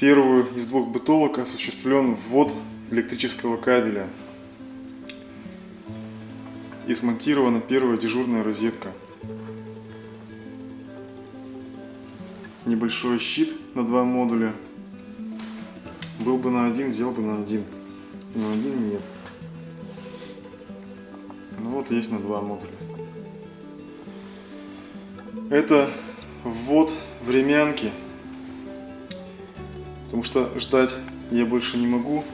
первую из двух бытовок осуществлен ввод электрического кабеля. И смонтирована первая дежурная розетка. Небольшой щит на 2 модуля. Был бы на один, взял бы на один. На один нет. Ну вот есть на 2 модуля. Это ввод времянки. Потому что ждать я больше не могу.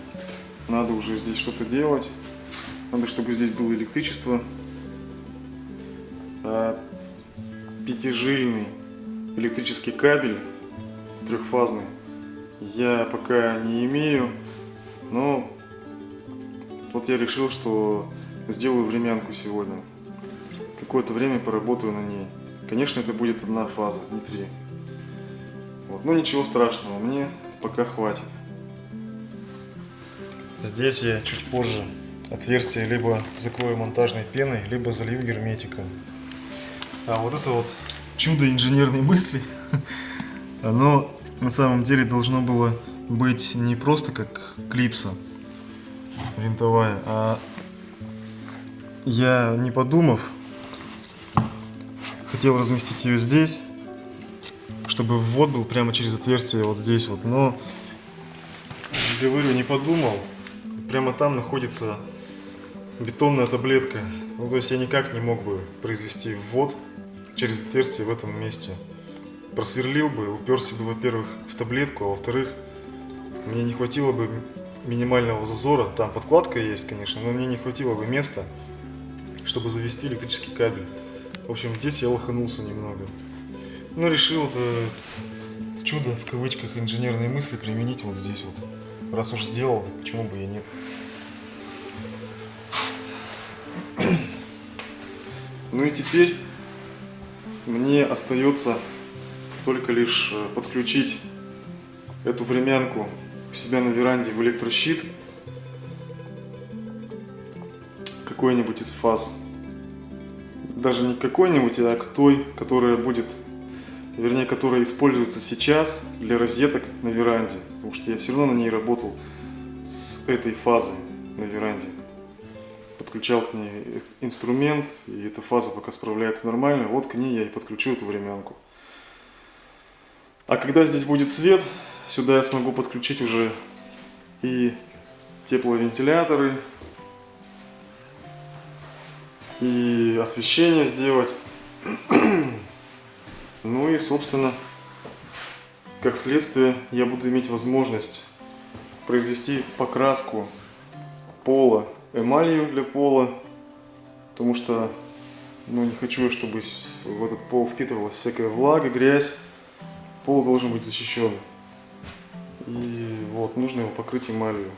Надо уже здесь что-то делать. Надо, чтобы здесь было электричество. Пятижильный электрический кабель трехфазный я пока не имею. Но вот я решил, что сделаю времянку сегодня. Какое-то время поработаю на ней. Конечно, это будет одна фаза, не 3. Вот. Но ничего страшного, мне пока хватит. Здесь я чуть позже отверстие либо закрою монтажной пеной, либо залью герметиком. А вот это вот чудо инженерной мысли, оно на самом деле должно было быть не просто как клипса винтовая, а я, не подумав, хотел разместить ее здесь, чтобы ввод был прямо через отверстие вот здесь вот, но, говорю, не подумал. Прямо там находится бетонная таблетка. Ну, то есть я никак не мог бы произвести ввод через отверстие в этом месте. Просверлил бы, уперся бы, во-первых, в таблетку, а во-вторых, мне не хватило бы минимального зазора. Там подкладка есть, конечно, но мне не хватило бы места, чтобы завести электрический кабель. В общем, здесь я лоханулся немного. Но решил это чудо, в кавычках, инженерной мысли применить вот здесь вот. Раз уж сделал, так почему бы и нет. Ну и теперь мне остается только лишь подключить эту времянку у себя на веранде в электрощит. Какой-нибудь из фаз. Даже не какой-нибудь, а к той, которая будет, вернее, которая используется сейчас для розеток на веранде. Потому что я все равно на ней работал с этой фазой на веранде. Подключал к ней инструмент, и эта фаза пока справляется нормально. Вот к ней я и подключу эту времянку. А когда здесь будет свет, сюда я смогу подключить уже и тепловентиляторы, и освещение сделать. Ну и, собственно, как следствие, я буду иметь возможность произвести покраску пола эмалью для пола, потому что, ну, не хочу, чтобы в этот пол впитывалась всякая влага, грязь. Пол должен быть защищен. И вот, нужно его покрыть эмалью.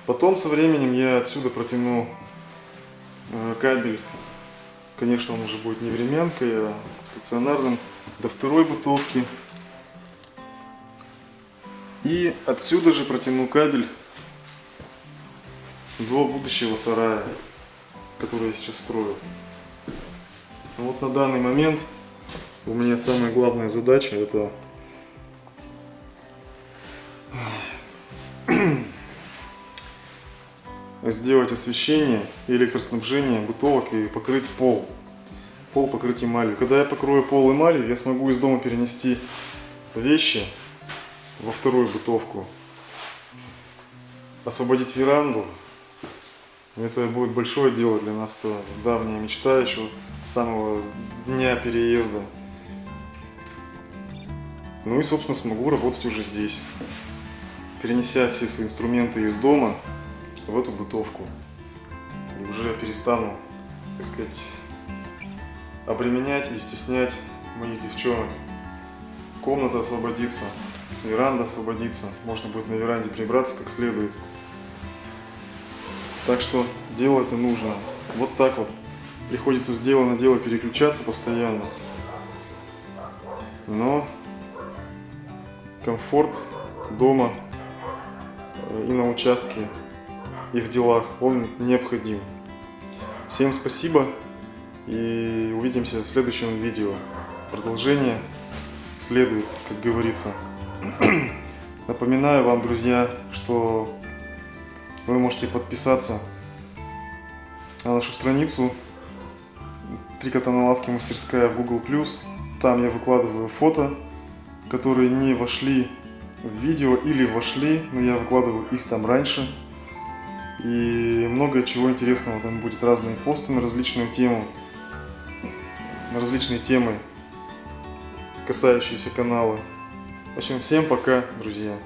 Потом со временем я отсюда протяну кабель. Конечно, он уже будет не времянкой, а стационарным, до второй бытовки. И отсюда же протяну кабель до будущего сарая, который я сейчас строю. Вот на данный момент у меня самая главная задача — это сделать освещение и электроснабжение бытовок и покрыть пол. Пол покрыть эмалью. Когда я покрою пол эмалью, я смогу из дома перенести вещи во вторую бытовку, освободить веранду. Это будет большое дело для нас, это давняя мечта еще с самого дня переезда. Ну и, собственно, смогу работать уже здесь, перенеся все свои инструменты из дома в эту бытовку. И уже перестану, так сказать, обременять и стеснять моих девчонок. Комната освободится, веранда освободится, можно будет на веранде прибраться как следует. Так что дело это нужно. Вот так вот. Приходится с дела на дело переключаться постоянно. Но комфорт дома и на участке, и в делах, он необходим. Всем спасибо и увидимся в следующем видео. Продолжение следует, как говорится. Напоминаю вам, друзья, что вы можете подписаться на нашу страницу «Три кота на лавке. Мастерская» в Google+. Там я выкладываю фото, которые не вошли в видео или вошли, но я выкладываю их там раньше. И много чего интересного там будет, разные посты на различную тему, на различные темы, касающиеся канала. В общем, всем пока, друзья.